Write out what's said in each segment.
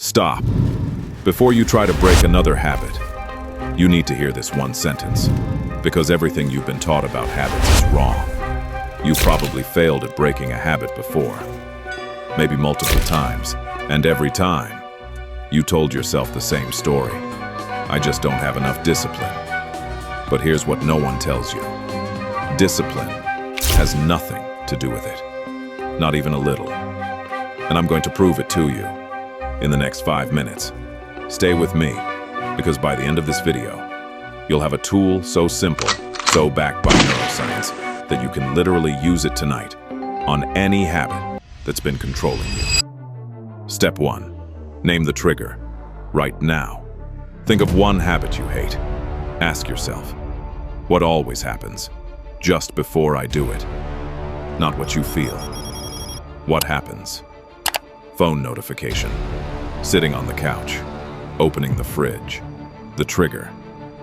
Stop. Before you try to break another habit, you need to hear this one sentence, because everything you've been taught about habits is wrong. You probably failed at breaking a habit before, maybe multiple times, and every time, you told yourself the same story. I just don't have enough discipline. But here's what no one tells you. Discipline has nothing to do with it, not even a little. And I'm going to prove it to you in the next 5 minutes. Stay with me, because by the end of this video, you'll have a tool so simple, so backed by neuroscience, that you can literally use it tonight on any habit that's been controlling you. Step 1. Name the trigger. Right now. Think of one habit you hate. Ask yourself, what always happens just before I do it? Not what you feel. What happens? Phone notification. Sitting on the couch. Opening the fridge. The trigger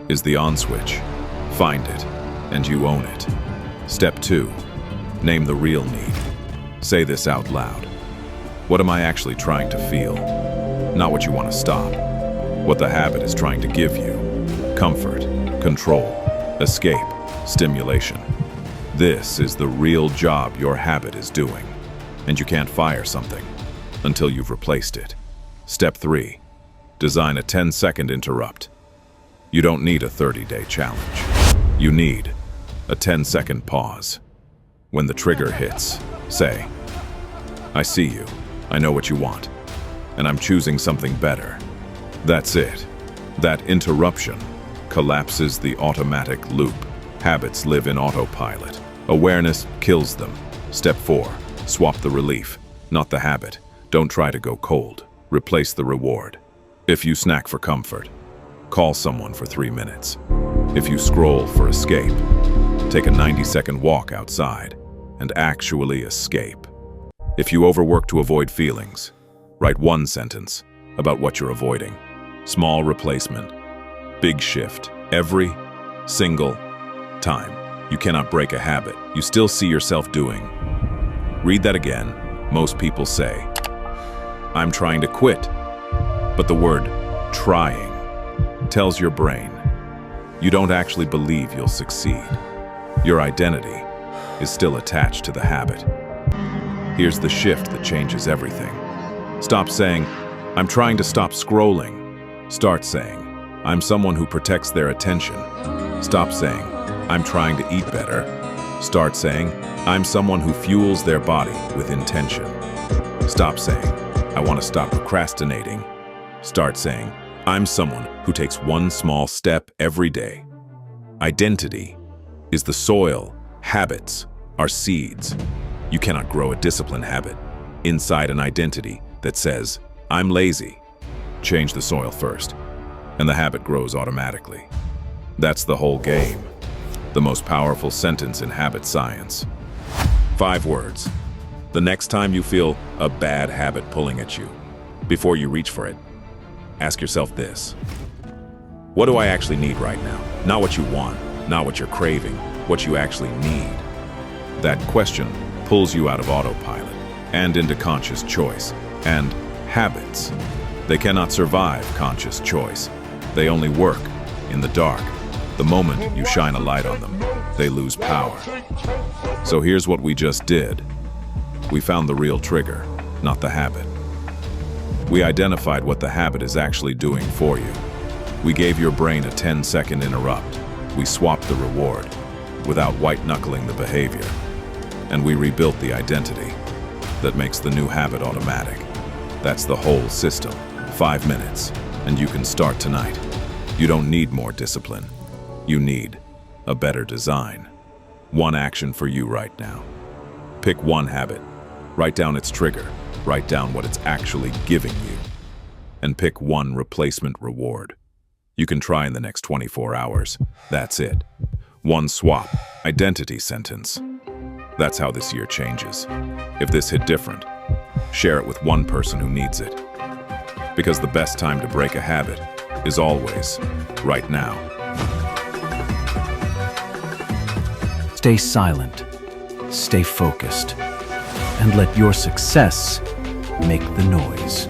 is the on switch. Find it, and you own it. Step 2. Name the real need. Say this out loud. What am I actually trying to feel? Not what you want to stop. What the habit is trying to give you. Comfort, control, escape, stimulation. This is the real job your habit is doing, and you can't fire something until you've replaced it. Step 3. Design a 10-second interrupt. You don't need a 30-day challenge. You need a 10-second pause. When the trigger hits, say, I see you, I know what you want, and I'm choosing something better. That's it. That interruption collapses the automatic loop. Habits live in autopilot. Awareness kills them. Step 4. Swap the relief, not the habit. Don't try to go cold. Replace the reward. If you snack for comfort, call someone for 3 minutes. If you scroll for escape, take a 90-second walk outside and actually escape. If you overwork to avoid feelings, write one sentence about what you're avoiding. Small replacement, big shift, every single time. You cannot break a habit you still see yourself doing. Read that again. Most people say, I'm trying to quit. But the word trying tells your brain you don't actually believe you'll succeed. Your identity is still attached to the habit. Here's the shift that changes everything. Stop saying, I'm trying to stop scrolling. Start saying, I'm someone who protects their attention. Stop saying, I'm trying to eat better. Start saying, I'm someone who fuels their body with intention. Stop saying, I want to stop procrastinating. Start saying, I'm someone who takes one small step every day. Identity is the soil. Habits are seeds. You cannot grow a discipline habit inside an identity that says, I'm lazy. Change the soil first, and the habit grows automatically. That's the whole game. The most powerful sentence in habit science. 5 words. The next time you feel a bad habit pulling at you, before you reach for it, ask yourself this. What do I actually need right now? Not what you want, not what you're craving, what you actually need. That question pulls you out of autopilot and into conscious choice. And habits, they cannot survive conscious choice. They only work in the dark. The moment you shine a light on them, they lose power. So here's what we just did. We found the real trigger, not the habit. We identified what the habit is actually doing for you. We gave your brain a 10-second interrupt. We swapped the reward without white-knuckling the behavior. And we rebuilt the identity that makes the new habit automatic. That's the whole system. 5 minutes, and you can start tonight. You don't need more discipline. You need a better design. One action for you right now. Pick one habit. Write down its trigger. Write down what it's actually giving you. And pick one replacement reward. You can try in the next 24 hours. That's it. One swap. Identity sentence. That's how this year changes. If this hit different, share it with one person who needs it. Because the best time to break a habit is always right now. Stay silent, stay focused, and let your success make the noise.